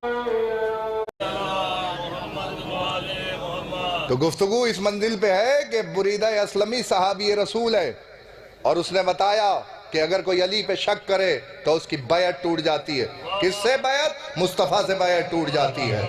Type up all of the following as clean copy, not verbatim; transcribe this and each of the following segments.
تو گفتگو اس منزل پہ ہے کہ بریدہ اسلمی صحابی رسول ہے، اور اس نے بتایا کہ اگر کوئی علی پہ شک کرے تو اس کی بیعت ٹوٹ جاتی ہے۔ کس سے بیعت؟ مصطفیٰ سے بیعت ٹوٹ جاتی ہے،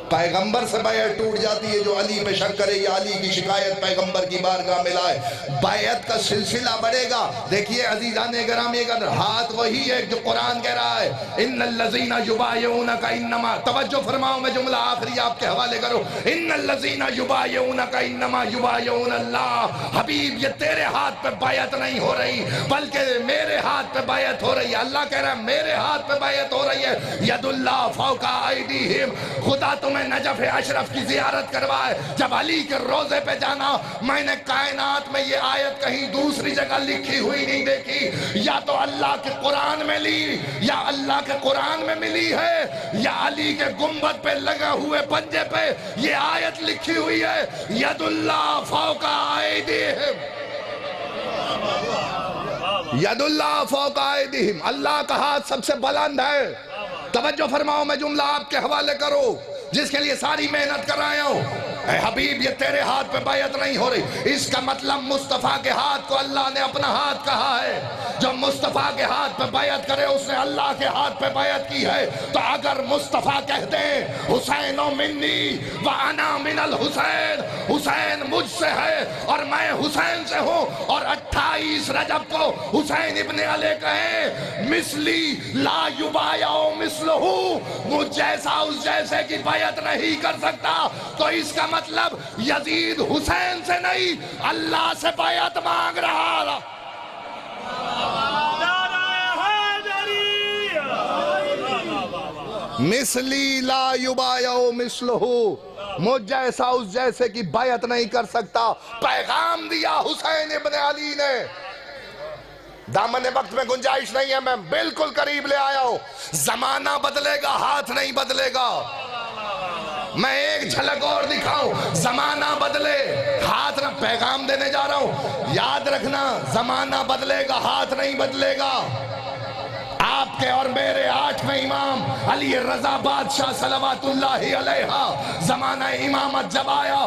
پیغمبر سے بیعت ٹوٹ جاتی ہے۔ جو علی پہ شک کرے یا علی کی شکایت پیغمبر کی بارگاہ میں لائے، بیعت کا سلسلہ بڑھے گا۔ دیکھیے عزیزان گرامی، اگر ہاتھ وہی ہے جو قرآن کہہ رہا ہے ان الذین یبایعونک انما، توجہ فرماؤ، میں جملہ آخری آپ کے حوالے کرو، ان الذین یبایعونک انما یبایعون اللہ۔ حبیب یہ تیرے ہاتھ پہ بیعت نہیں ہو رہی بلکہ میرے ہاتھ پہ بیعت ہو رہی ہے۔ اللہ کہہ رہا ہے میرے ہاتھ پہ بیعت ہو رہی ہے، ید اللہ فوق ایدیہم۔ خدا تمہیں نجف اشرف کی زیارت کروائے، جب علی کے روزے پہ جانا، میں نے کائنات میں یہ آیت کہیں دوسری جگہ لکھی ہوئی نہیں دیکھی، یا تو اللہ کے قرآن میں لی، یا اللہ کے قرآن میں ملی ہے، یا علی کے گنبد پہ لگا ہوئے پنجے پہ یہ آیت لکھی ہوئی ہے، ید اللہ فوق ایدیہم، ید اللہ فوق ایدیہم، اللہ کا ہاتھ سب سے بلند ہے۔ توجہ فرماؤ، میں جملہ آپ کے حوالے کرو جس کے لیے ساری محنت کر رہے ہوں۔ اے حبیب یہ تیرے ہاتھ پہ بیعت نہیں ہو رہی، اس کا مطلب مصطفیٰ کے ہاتھ کو اللہ نے اپنا ہاتھ کہا ہے۔ جو مصطفیٰ کے ہاتھ پہ بیعت کرے اس نے اللہ کے ہاتھ پہ بیعت کی ہے۔ تو اگر مصطفیٰ کہتے ہیں حسین منی وانا من الحسین، حسین مجھ سے ہے اور میں حسین سے ہوں، اور 28 رجب کو حسین ابن علی کہیں مثلی لا یبایع مثلہ، مجھ جیسا اس جیسے کی بیعت نہیں کر سکتا، تو اس کا مطلب یزید حسین سے نہیں اللہ سے بیعت مانگ رہا۔ مثلی لا یبایع مثلہ، مجھ جیسا اس جیسے کی بیعت نہیں کر سکتا۔ پیغام دیا حسین ابن علی نے، دامن وقت میں گنجائش نہیں ہے، میں بالکل قریب لے آیا ہوں۔ زمانہ بدلے گا، ہاتھ نہیں بدلے گا۔ میں ایک جھلک اور دکھاؤں، زمانہ بدلے ہاتھ نہ، پیغام دینے جا رہا ہوں، یاد رکھنا زمانہ بدلے گا، ہاتھ نہیں بدلے گا۔ آپ کے اور میرے 8ویں امام علی رضا بادشاہ صلوات اللہ علیہ، زمانہ امامت جب آیا،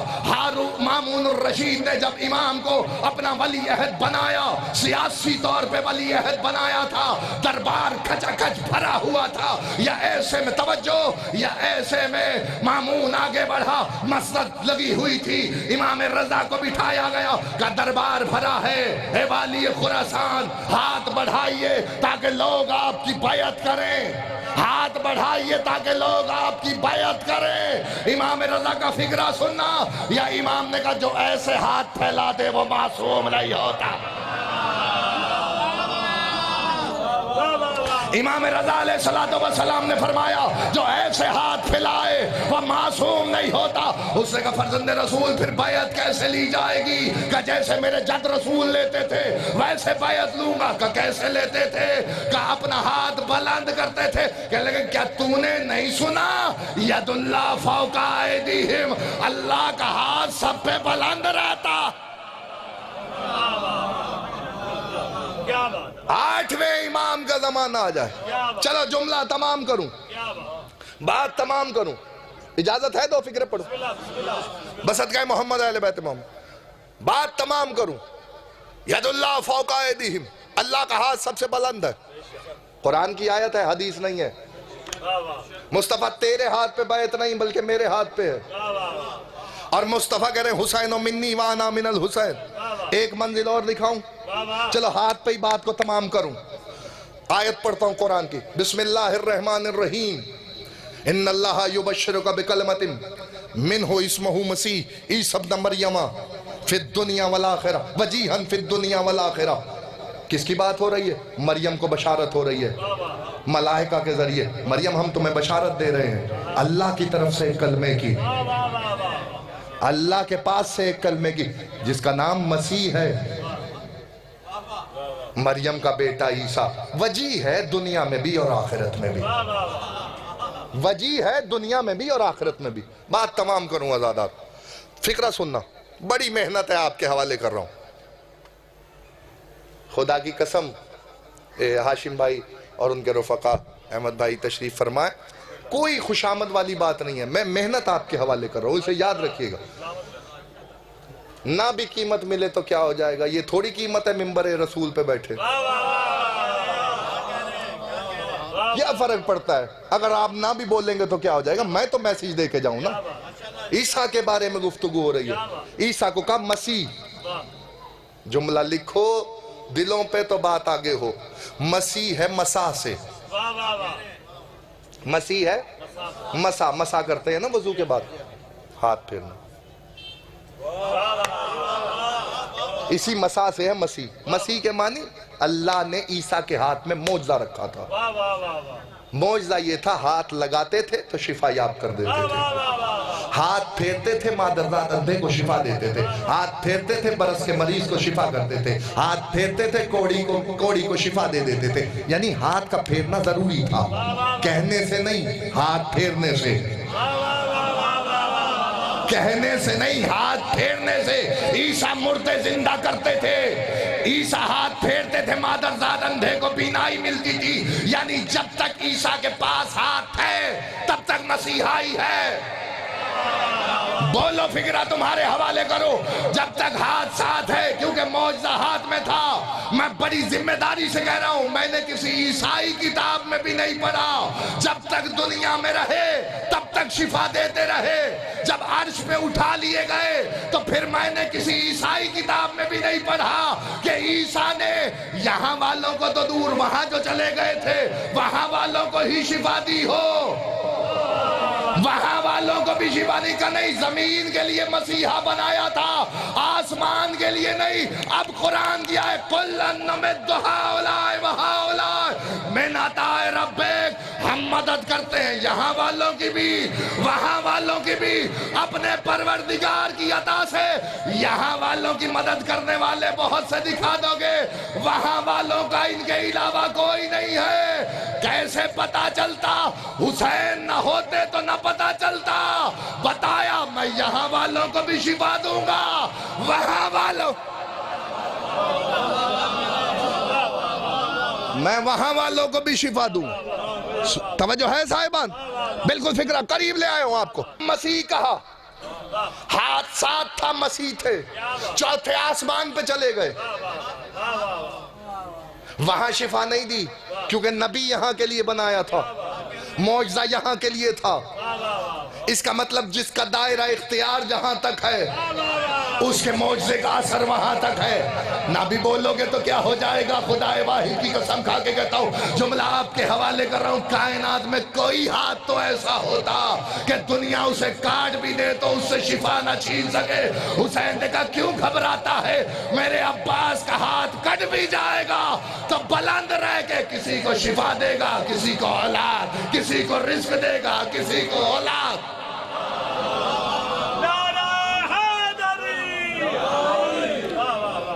مامون الرشید نے جب امام کو اپنا ولی عہد بنایا، سیاسی طور پہ ولی عہد بنایا تھا، دربار کھچا کھچ بھرا ہوا تھا، یا ایسے میں توجہ، یا ایسے میں مامون آگے بڑھا، مسجد لگی ہوئی تھی، امام رضا کو بٹھایا گیا کہ دربار بھرا ہے، اے والی خراسان ہاتھ بڑھائیے تاکہ لوگ آپ کی بیعت کریں، ہاتھ بڑھائیے تاکہ لوگ آپ کی بیعت کریں۔ امام رضا کا فکرہ سننا، یا امام نے کہا جو ایسے ہاتھ پھیلا دے وہ معصوم نہیں ہوتا۔ امام رضا علیہ السلام نے فرمایا جو ایسے ہاتھ پھیلائے وہ معصوم نہیں ہوتا۔ اس نے کہا فرزند رسول پھر بیعت کیسے لی جائے گی؟ کہ جیسے میرے جد رسول لیتے تھے ویسے بیعت لوں گا۔ کہ کیسے لیتے تھے؟ کہ اپنا ہاتھ بلند کرتے تھے۔ کہ لیکن کیا تو نے نہیں سنا ید اللہ فوق ایدیہم، اللہ کا ہاتھ سب پہ بلند رہتا۔ 8ویں امام کا زمانہ آ جائے، چلو جملہ تمام کروں، بات تمام کروں، اجازت ہے؟ دو فکرے پڑھو، بصدقہ محمد اہل بیت محمد، بات تمام کروں۔ ید اللہ فوق ایدیہم، اللہ کا ہاتھ سب سے بلند ہے، قرآن کی آیت ہے، حدیث نہیں ہے۔ مصطفیٰ تیرے ہاتھ پہ بیعت نہیں بلکہ میرے ہاتھ پہ ہے، اور مصطفیٰ کہہ رہے ہیں حسین منی وانا من الحسین۔ ایک منزل اور دکھاؤں، چلو ہاتھ پہ ہی بات کو تمام کروں۔ آیت پڑھتا ہوں قرآن کی، بسم اللہ الرحمن الرحیم، ان اللہ یبشرک بکلمت منہ اسمہ مسیح عیسی ابن مریم فی الدنیا والآخرہ وجیہا فی الدنیا والآخرہ۔ کس کی بات ہو رہی ہے؟ مریم کو بشارت ہو رہی ہے ملائکہ کے ذریعے۔ مریم ہم تمہیں بشارت دے رہے ہیں اللہ کی طرف سے ایک کلمے کی، اللہ کے پاس سے ایک کلمے کی، جس کا نام مسیح ہے، مریم کا بیٹا عیسیٰ، وجیہ ہے دنیا میں بھی اور آخرت میں بھی، وجیہ ہے دنیا میں بھی اور آخرت میں بھی۔ بات تمام کروں آزادات، فکرہ سننا، بڑی محنت ہے آپ کے حوالے کر رہا ہوں۔ خدا کی قسم ہاشم بھائی اور ان کے رفقا احمد بھائی تشریف فرمائے، کوئی خوشامد والی بات نہیں ہے، میں محنت آپ کے حوالے کر رہا ہوں، اسے یاد رکھیے گا۔ نہ بھی قیمت ملے تو کیا ہو جائے گا، یہ تھوڑی قیمت ہے ممبر رسول پہ بیٹھے۔ کیا فرق پڑتا ہے؟ اگر آپ نہ بھی بولیں گے تو کیا ہو جائے گا، میں تو میسیج دے کے جاؤں نا۔ عیسیٰ کے بارے میں گفتگو ہو رہی ہے، عیسیٰ کو کہا مسیح، جملہ لکھو دلوں پہ تو بات آگے ہو۔ مسیح ہے مسا سے، مسیح ہے مسا، مسا کرتے ہیں نا وضو کے بعد، ہاتھ پھیرنا، اسی مسا سے ہے مسیح۔ مسیح کے معنی اللہ نے عیسیٰ کے ہاتھ میں معجزہ رکھا تھا۔ معجزہ یہ تھا، ہاتھ لگاتے تھے تو شفا یاب کر دیتے تھے، ہاتھ پھیرتے تھے مادرزاد اندھے کو شفا دیتے تھے، ہاتھ پھیرتے تھے برس کے مریض کو شفا کرتے تھے، ہاتھ پھیرتے تھے کوڑی کو شفا دے دیتے تھے۔ یعنی ہاتھ کا پھیرنا ضروری تھا، کہنے سے نہیں، ہاتھ پھیرنے سے، کہنے سے نہیں، ہاتھ پھیرنے سے۔ عیسیٰ مردے زندہ کرتے تھے، عیسیٰ ہاتھ پھیرتے تھے، مادرزاد اندھے کو بینائی ملتی تھی۔ یعنی جب تک عیسیٰ کے پاس ہاتھ ہے تب تک مسیحائی ہے۔ بولو فکرہ تمہارے حوالے کرو، جب تک ہاتھ ساتھ ہے، کیونکہ معجزہ ہاتھ میں تھا۔ میں بڑی ذمہ داری سے کہہ رہا ہوں، میں نے کسی عیسائی کتاب میں بھی نہیں پڑھا جب تک دنیا میں رہے تب تک شفا دیتے رہے، جب عرش پہ اٹھا لیے گئے تو پھر میں نے کسی عیسائی کتاب میں بھی نہیں پڑھا کہ عیسیٰ نے یہاں والوں کو تو دور، وہاں جو چلے گئے تھے وہاں والوں کو ہی شفا دی ہو، وہاں والوں کو بھی شفا نہیں کا نہیں، زمین کے لیے مسیحا بنایا تھا، آسمان کے لیے نہیں۔ اب قرآن دیا ہے کُلًّا نُمِدُّ ہَؤُلَاءِ وَہَؤُلَاءِ مِنْ عَطَاءِ رَبِّكَ، ہم مدد کرتے ہیں یہاں والوں کی بھی وہاں والوں کی بھی، اپنے پروردگار کی عطا سے۔ یہاں والوں کی مدد کرنے والے بہت سے دکھا دو گے، وہاں والوں کا ان کے علاوہ کوئی نہیں ہے۔ کیسے پتا چلتا؟ حسین نہ ہوتے تو نہ پتا چلتا۔ بتایا میں یہاں والوں کو بھی شفا دوں گا، وہاں والوں میں وہاں والوں کو بھی شفا دوں۔ توجہ ہے صاحبان؟ بالکل فکرہ قریب لے آئے ہوں آپ کو۔ مسیح کہا، ہاتھ ساتھ تھا، مسیح تھے، چوتھے آسمان پہ چلے گئے، وہاں شفا نہیں دی کیونکہ نبی یہاں کے لیے بنایا تھا، معجزہ یہاں کے لیے تھا۔ اس کا مطلب جس کا دائرہ اختیار جہاں تک ہے اس کے معجزے کا اثر وہاں تک ہے۔ نہ بھی بولو گے تو کیا ہو جائے گا، خدا واحد کی قسم کھا کے کہتا ہوں، جملہ آپ کے حوالے کر رہا ہوں، کائنات میں کوئی ہاتھ تو ایسا ہوتا کہ دنیا اسے کاٹ بھی دے تو اس سے شفا نہ چھین سکے۔ حسین نے کہا کیوں گھبراتا ہے، میرے عباس کا ہاتھ کٹ بھی جائے گا تو بلند رہ کے کسی کو شفا دے گا، کسی کو اولاد، کسی کو رزق دے گا، کسی کو اولاد۔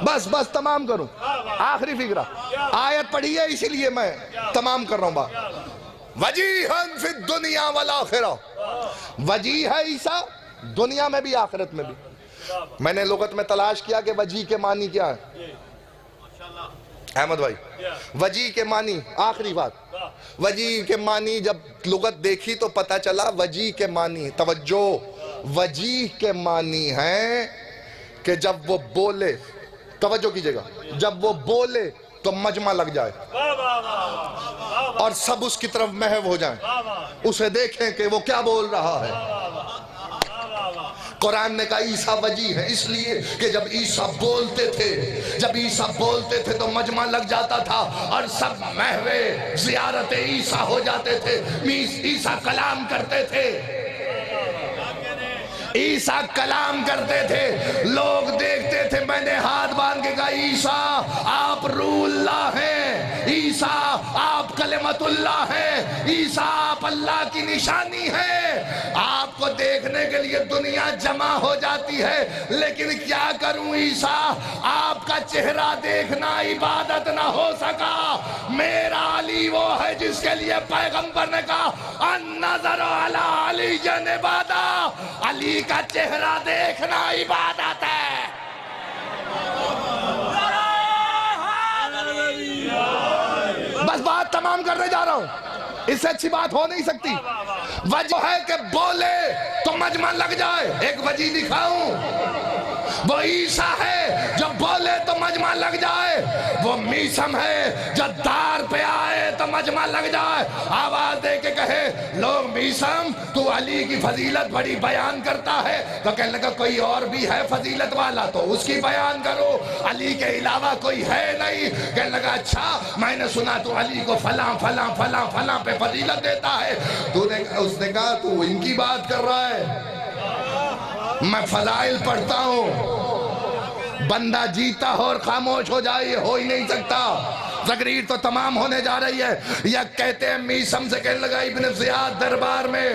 بس تمام کروں، آخری فکرہ، آیت پڑھی ہے اسی لیے میں تمام کر رہا ہوں بات۔ وجیہن فی الدنیا والآخرہ، وجیہ ہے عیسیٰ دنیا میں بھی آخرت میں بھی۔ میں نے لغت میں تلاش کیا کہ وجیہ کے معنی کیا ہے، احمد بھائی، وجیہ کے معنی، آخری بات، وجیہ کے معنی جب لغت دیکھی تو پتا چلا وجیہ کے معنی، توجہ، وجیہ کے معنی ہے کہ جب وہ بولے، توجہ کیجئے گا، جب وہ بولے تو مجمع لگ جائے اور سب اس کی طرف محو ہو جائیں، اسے دیکھیں کہ وہ کیا بول رہا ہے۔ قرآن نے کہا عیسیٰ وجیہ ہے اس لیے کہ جب عیسیٰ بولتے تھے تو مجمع لگ جاتا تھا اور سب محو زیارت عیسیٰ ہو جاتے تھے۔ عیسیٰ کلام کرتے تھے، عیسیٰ کلام کرتے تھے، لوگ دیکھتے تھے۔ میں نے ہاتھ باندھ کے کہا عیسیٰ آپ روح اللہ ہیں، عیسیٰ آپ کلمت اللہ ہیں، عیسیٰ آپ اللہ کی نشانی ہیں۔ آپ کو دیکھنے کے لیے دنیا جمع ہو جاتی ہے، لیکن کیا کروں عیسیٰ، آپ کا چہرہ دیکھنا عبادت نہ ہو سکا۔ میرا علی وہ ہے جس کے لیے پیغمبر نے کہا النظر علی علی عبادہ، علی کا چہرہ دیکھنا عبادت ہے۔ بس بات تمام کرنے جا رہا ہوں۔ اس سے اچھی بات ہو نہیں سکتی. وجہ ہے کہ بولے تو مجمع لگ جائے. ایک وجہ دکھاؤں. وہ عیسیٰ ہے جو بولے تو مجمع لگ جائے. وہ میثم ہے جو دار پہ آئے تو مجمع لگ جائے. آواز دے کے کہے لوگ میثم تو علی کی فضیلت بڑی بیان کرتا ہے. تو کہنے لگا کوئی اور بھی ہے فضیلت والا تو اس کی بیان کرو. علی کے علاوہ کوئی ہے نہیں. کہنے لگا اچھا میں نے سنا تو علی کو فلاں فلاں فلاں فلاں پہ فضیلت دیتا ہے. اس نے کہا تو ان کی بات کر رہا ہے. میں فضائل پڑھتا ہوں. بندہ جیتا ہو اور خاموش ہو جائے یہ ہو ہی نہیں سکتا. تقریر تو تمام ہونے جا رہی ہے. یا کہتے ہیں میثم سے کہنے لگا ابن زیاد دربار میں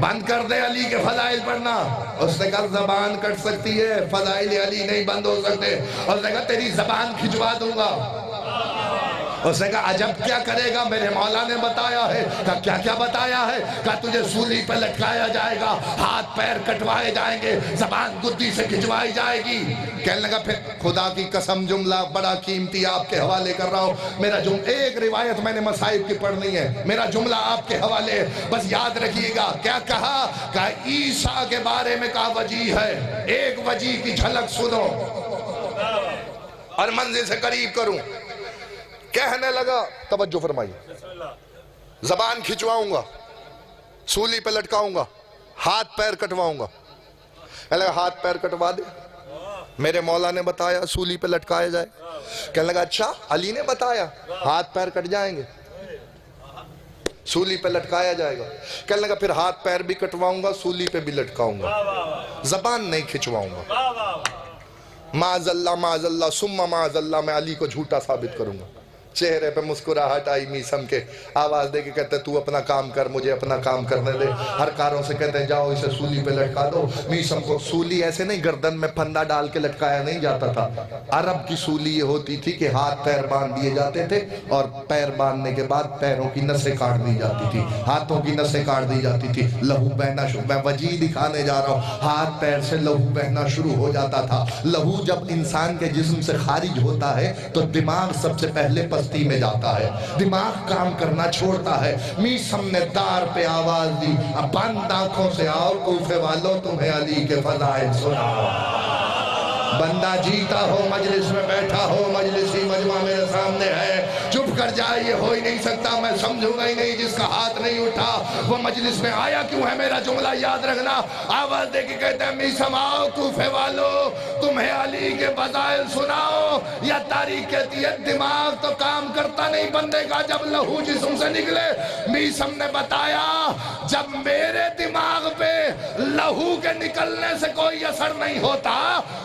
بند کر دے علی کے فضائل پڑھنا. اس نے کہا زبان کٹ سکتی ہے فضائل علی نہیں بند ہو سکتے. اس نے کہا تیری زبان کھچوا دوں گا. اس نے کہا عجب کیا کرے گا میرے مولا نے بتایا ہے. کہا کیا کیا بتایا ہے. کہا تجھے سولی پہ لٹکایا جائے گا, ہاتھ پیر کٹوائے جائیں گے, زبان گدی سے کھچوائی جائے گی. کہنے لگا پھر خدا کی قسم جملہ بڑا قیمتی آپ کے حوالے کر رہا ہوں. میرا ایک روایت میں نے مصائب کی پڑھنی ہے. میرا جملہ آپ کے حوالے بس یاد رکھیے گا. کیا کہا. کہا عیسیٰ کے بارے میں کہا وجیح ہے. ایک وجیح کی جھلک سنو اور منزل سے قریب کروں. کہنے لگا توجہ فرمائیے زبان کھچواؤں گا, سولی پہ لٹکاؤں گا, ہاتھ پیر کٹواؤں گا. کہنے لگا ہاتھ پیر کٹوا دے. میرے مولا نے بتایا سولی پہ لٹکایا جائے. کہنے لگا اچھا علی نے بتایا ہاتھ پیر کٹ جائیں گے سولی پہ لٹکایا جائے گا. کہنے لگا پھر ہاتھ پیر بھی کٹواؤں گا سولی پہ بھی لٹکاؤں گا, زبان نہیں کھچواؤں گا. معاذ اللہ ثم معاذ اللہ میں علی کو جھوٹا ثابت کروں گا. چہرے پہ مسکراہٹ آئی میثم کے. آواز دے کے کہتے تو اپنا کام کر مجھے اپنا کام کرنے دے. ہر کاروں سے کہتے ہیں جاؤ اسے سولی پہ لٹکا دو. میثم کو سولی ایسے نہیں گردن میں پھندا ڈال کے لٹکایا نہیں جاتا تھا. عرب کی سولی یہ ہوتی تھی کہ ہاتھ پیر باندھ دیے جاتے تھے اور پیر باندھنے کے بعد پیروں کی نسیں کاٹ دی جاتی تھی, ہاتھوں کی نسیں کاٹ دی جاتی تھی. لہو بہنا شروع, میں وجہ دکھانے جا رہا ہوں. ہاتھ پیر سے لہو بہنا شروع ہو جاتا تھا. لہو جب انسان کے جسم سے خارج ہوتا ہے تو دماغ سب سے پہلے پستی میں جاتا ہے, دماغ کام کرنا چھوڑتا ہے. میثم نے دار پہ آواز دی اب بند آنکھوں سے آؤ کوفے والوں تمہیں علی کے فضائل سناؤ. بندہ جیتا ہو مجلس میں بیٹھا ہو, مجلسی مجمع میرے سامنے ہے, چپ کر جائے یہ ہو ہی نہیں سکتا. میں سمجھوں گا ہی نہیں جس کا ہاتھ نہیں اٹھا وہ مجلس میں آیا کیوں ہے. میرا جملہ یاد رکھنا. آواز دے کے کہتے ہیں میثم آؤ کوفے والو تمہیں علی کے فضائل سناؤ. یا تاریخ کہتی ہے دماغ تو کام کرتا نہیں بندے کا جب لہو جسم سے نکلے. میثم نے بتایا جب میرے دماغ پہ لہو کے نکلنے سے کوئی اثر نہیں ہوتا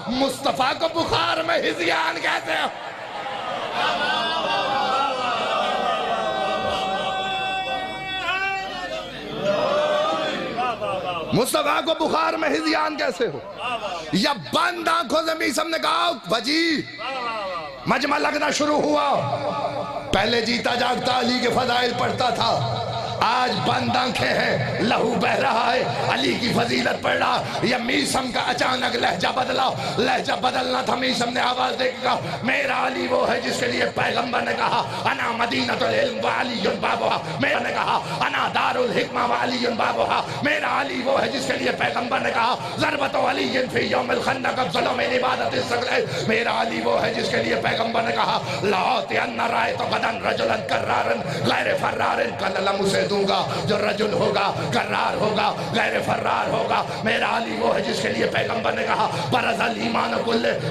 مصطفیٰ کو بخار میں ہذیان کہتے ہیں. مصطفیٰ کو بخار میں ہذیان کیسے ہو. یا بند آنکھوں سے میثم نے کہا وجیح. مجمع لگنا شروع ہوا. پہلے جیتا جاگتا علی کے فضائل پڑھتا تھا, آج بند آنکھیں ہیں لہو بہ رہا ہے علی کی فضیلت پڑھ رہا. یا میثم کا اچانک لہجہ بدلا. لہجہ بدلنا تھا. میثم نے آواز دے کے کہا میرا علی وہ ہے جس کے لیے پیغمبر نے کہا انا مدینۃ العلم وعلی بابھا. میرا نے کہا انا دار الحکمہ وعلی بابھا. میرا علی وہ ہے جس کے لیے پیغمبر نے کہا ضربت علی فی یوم الخندق افضل من عبادت الصغر. میرا علی وہ ہے جس کے لیے پیغمبر نے کہا لاؤطئن رأیت غدا رجلا کرارا غیر فرار کللم سے دوں گا جو رجل ہوگا کرار ہوگا غیر فرار ہوگا. میرا علی وہ ہے جس کے لیے پیغمبر نے کہا برز الایمان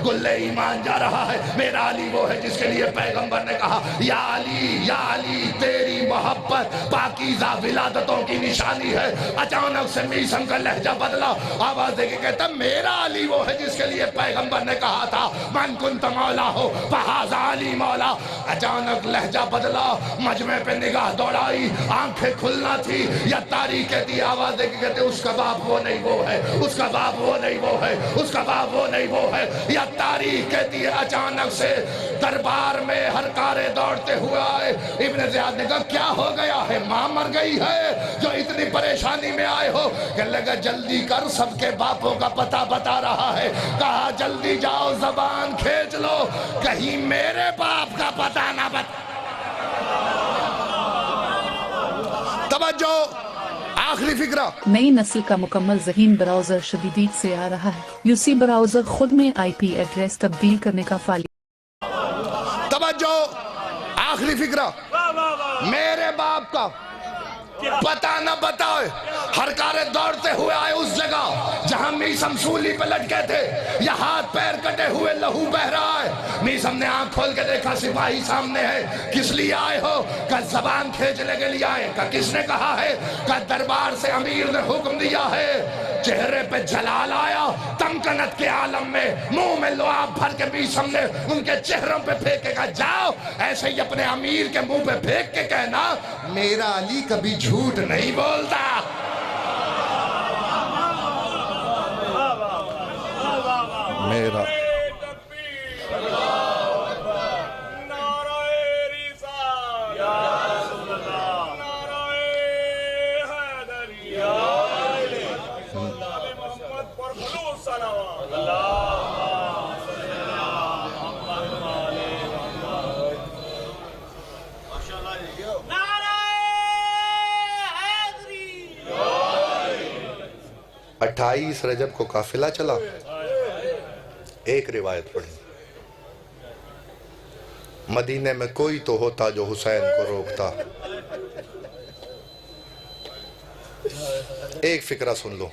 کل ایمان جا رہا ہے. میرا علی وہ ہے جس کے لیے پیغمبر نے کہا یا علی تیری محبت پاکیزہ ولادتوں کی نشانی ہے. اچانک سے میثم کا لہجہ بدلا. آواز دے کے کہتا میرا علی وہ ہے جس کے لیے پیغمبر نے کہا تھا من کنت مولا ہو فہذا علی مولا. اچانک لہجہ بدلا. مجمع پہ نگاہ دوڑائی, آنکھیں کھلنا تھی. یا تاریخ کہتی آواز دے کے کہتے اس کا باپ وہ نہیں وہ ہے, اس کا باپ وہ نہیں وہ ہے, اس کا باپ وہ نہیں وہ ہے. یا تاریخ کہتی ہے اچانک سے دربار میں ہر کارے دوڑتے ہوئے آئے. ابن زیاد نے کہا کیا ہو گیا ہے, ماں مر گئی ہے جو اتنی پریشانی میں آئے ہو. کہنے لگا جلدی کر سب کے باپوں کا پتہ بتا رہا ہے. کہا جلدی جاؤ زبان کھینچ لو کہیں میرے باپ کا پتہ نہ بتا. توجہ آخری فکرہ. نئی نسل کا مکمل ذہین براؤزر شدیدیت سے آ رہا ہے. یوسی براؤزر خود میں IP ایڈریس تبدیل کرنے کا فعالیت. توجہ آخری فکرہ. میرے باپ کا پتہ نہ بتائے ہر کارے دوڑتے ہوئے آئے اس جگہ جہاں میسم سولی پہ لٹکے تھے. یہ ہاتھ پیر کٹے ہوئے لہو بہ رہا ہے. میسم نے آنکھ کھول کے دیکھا سپاہی سامنے ہے. کس لیے آئے ہو؟ کہ زبان کھینچنے کے لیے آئے. کہ کس نے کہا ہے؟ کہ دربار سے امیر نے حکم دیا ہے. چہرے پہ جلال آیا تمکنت کے عالم میں. منہ میں لعاب بھر کے میسم نے ان کے چہروں پہ پھینکے گا. جاؤ ایسے ہی اپنے امیر کے منہ پہ پھینک کے کہنا میرا علی کبھی جھوٹ نہیں بولتا. میرا اٹھائیس رجب کو قافلہ چلا. ایک روایت پڑھی مدینے میں کوئی تو ہوتا جو حسین کو روکتا. ایک فکرہ سن لو.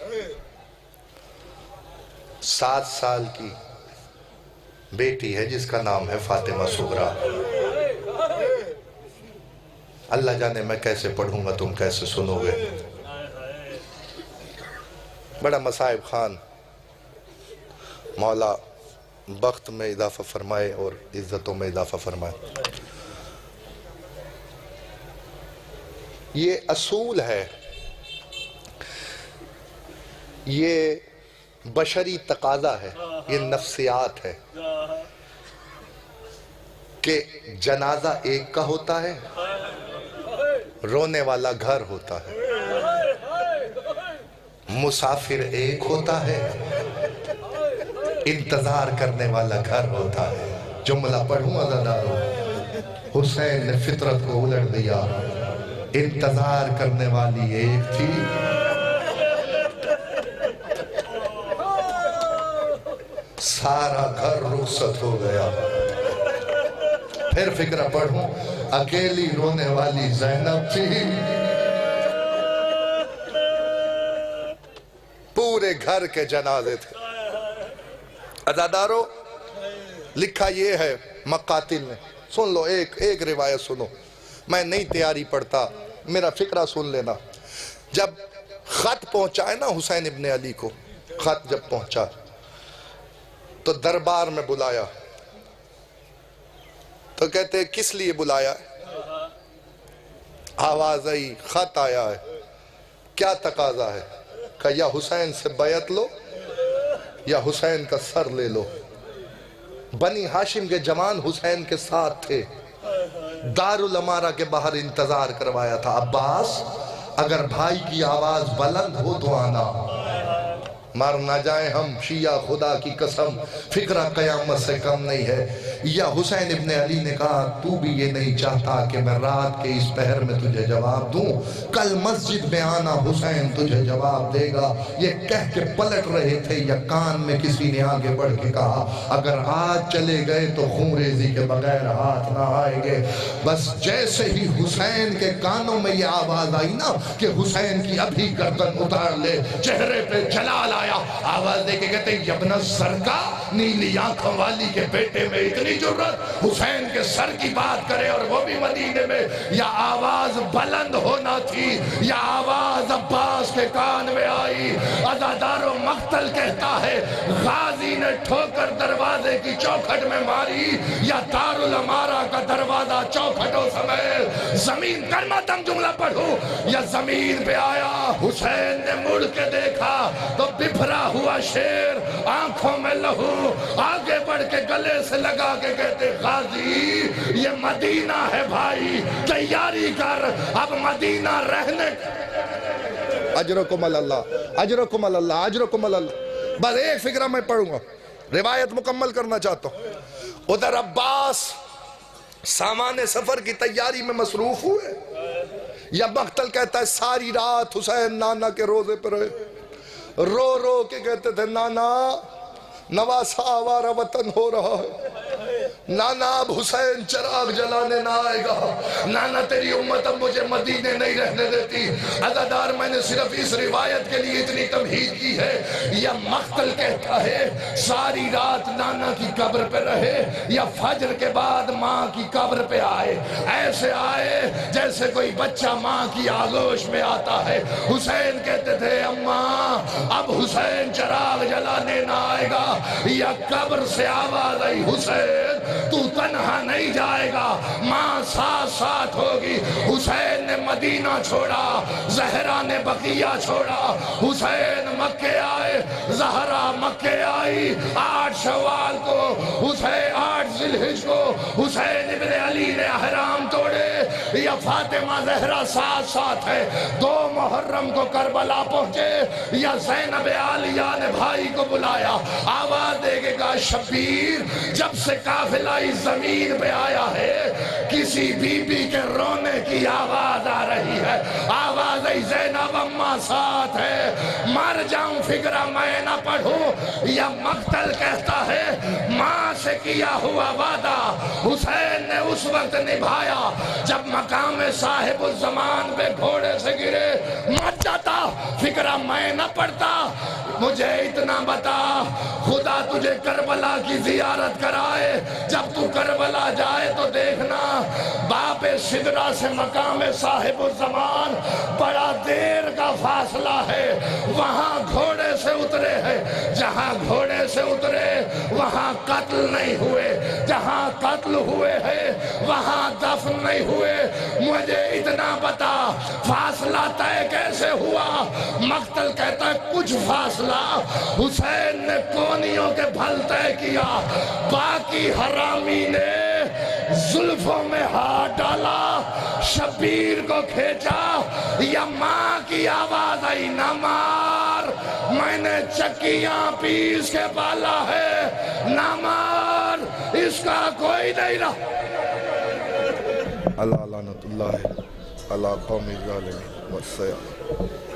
7 سال کی بیٹی ہے جس کا نام ہے فاطمہ صغریٰ. اللہ جانے میں کیسے پڑھوں گا تم کیسے سنو گے. بڑا مصائب خان مولا بخت میں اضافہ فرمائے اور عزتوں میں اضافہ فرمائے. یہ اصول ہے, یہ بشری تقاضا ہے, یہ نفسیات ہے کہ جنازہ ایک کا ہوتا ہے, رونے والا گھر ہوتا ہے, مسافر ایک ہوتا ہے, انتظار کرنے والا گھر ہوتا ہے. جملہ پڑھوں عزادارو. حسین نے فطرت کو الٹ دیا. انتظار کرنے والی ایک تھی, سارا گھر رخصت ہو گیا. پھر فکرہ پڑھوں. اکیلی رونے والی زینب تھی, پورے گھر کے جنازے تھے. عزادارو لکھا یہ ہے مقاتل نے. سن لو ایک روایت سنو. میں نئی تیاری پڑھتا, میرا فکرہ سن لینا. جب خط پہنچا ہے نا حسین ابن علی کو, خط جب پہنچا تو دربار میں بلایا تو کہتے کس لیے بلایا ہے؟ آواز آئی خط آیا ہے, کیا تقاضا ہے؟ کہ یا حسین سے بیعت لو یا حسین کا سر لے لو. بنی ہاشم کے جوان حسین کے ساتھ تھے. دارالامارہ کے باہر انتظار کروایا تھا. عباس اگر بھائی کی آواز بلند ہو تو آنا, مر نہ جائیں ہم شیعہ خدا کی قسم, فکرہ قیامت سے کم نہیں ہے. یا حسین ابن علی نے کہا تو بھی یہ نہیں چاہتا کہ میں رات کے اس پہر میں تجھے جواب دوں؟ کل مسجد میں آنا, حسین تجھے جواب دے گا. یہ کہہ کے پلٹ رہے تھے یا کان میں کسی نے آگے بڑھ کے کہا اگر آج چلے گئے تو خون ریزی کے بغیر ہاتھ نہ آئیں گے. بس جیسے ہی حسین کے کانوں میں یہ آواز آئی نا کہ حسین کی ابھی گردن اتار لے, چہرے پہ جلال آیا. آواز دے کے کہتے ہیں یبن الزرقا, نیلی آنکھوں والی کے بیٹے میں اتنی جرت, حسین کے سر کی بات کرے اور وہ بھی مدینے میں. یا آواز بلند ہونا تھی یا آواز عباس کے کان میں آئی. عزادارو مقتل کہتا ہے غازی نے ٹھوکر دروازے کی چوکھٹ میں ماری یا دارالامارہ کا دروازہ چوکھٹوں سمیت زمین کرما تم جملہ پڑھو. یا زمین پہ آیا, حسین نے مڑ کے دیکھا تو بپھرا ہوا شیر, آنکھوں میں لہو, آگے بڑھ کے گلے سے لگا کے کہتے غازی یہ مدینہ ہے بھائی, تیاری کر اب مدینہ رہنے. اجرکم اللہ, اجرکم اللہ, اجرکم اللہ. بس ایک فکرہ میں پڑھوں گا, روایت مکمل کرنا چاہتا ہوں. ادھر عباس سامان سفر کی تیاری میں مصروف ہوئے, یا مقتل کہتا ہے ساری رات حسین نانا کے روزے پر رہے، رو رو کے کہتے تھے نانا نواسا آوارہ وطن ہو رہا ہے، نانا اب حسین چراغ جلانے نہ آئے گا، نانا تیری امت اب مجھے مدینے نہیں رہنے دیتی۔ عزادار میں نے صرف اس روایت کے لیے اتنی تمہید کی ہے، یا مقتل کہتا ہے ساری رات نانا کی قبر پہ رہے یا فجر کے بعد ماں کی قبر پہ آئے، ایسے آئے جیسے کوئی بچہ ماں کی آغوش میں آتا ہے۔ حسین کہتے تھے اماں اب حسین چراغ جلانے نہ آئے گا، یا قبر سے آواز آئی حسین تو تنہا نہیں جائے گا، ماں ساتھ ساتھ ہوگی۔ حسین نے مدینہ چھوڑا، زہرا نے بقیہ چھوڑا، حسین مکے آئے، زہرا مکے آئی۔ 8 شوال کو حسین، 8 ذی الحجہ کو حسین ابن علی نے احرام توڑے، یا فاطمہ زہرا ساتھ ساتھ ہے۔ 2 محرم کو کربلا پہنچے، یا زینب عالیہ نے بھائی کو بلایا، آواز دے گا شبیر جب سے قافلہ اس زمین پہ آیا ہے کسی بی بی کے رونے کی آواز آ رہی ہے، آواز ای زینب اماں ساتھ ہے، مر جاؤں فکرہ میں نہ پڑھوں۔ یا مقتل کہتا ہے ماں سے کیا ہوا وعدہ حسین نے اس وقت نبھایا جب مقام صاحب الزمان پہ گھوڑے سے گرے، مر جاتا فکرہ میں نہ پڑھتا۔ مجھے اتنا بتا خدا تجھے کربلا کی زیارت کرائے، جب تو کربلا جائے تو دیکھنا باپ سدرہ سے مقام صاحب الزمان بڑا دیر کا فاصلہ ہے، وہاں گھوڑے سے اترے ہیں، جہاں گھوڑے سے اترے وہاں قتل نہیں ہوئے، جہاں قتل ہوئے ہیں وہاں دفن نہیں ہوئے۔ مجھے اتنا بتا فاصلہ طے کیسے ہوا؟ مقتل کہتا ہے کچھ فاصلہ حسین نے کونیوں کے پھل طے کیا، باقی حرامی نے زلفوں میں ہاتھ ڈالا، شبیر کو کھینچا، یا ماں کی آواز آئی نہ مار، میں نے چکیاں پیس کے پالا ہے، نہ مار، اس کا کوئی نہیں رہا۔ اللہ لعنت اللہ علی قوم الظالمین والسیاح۔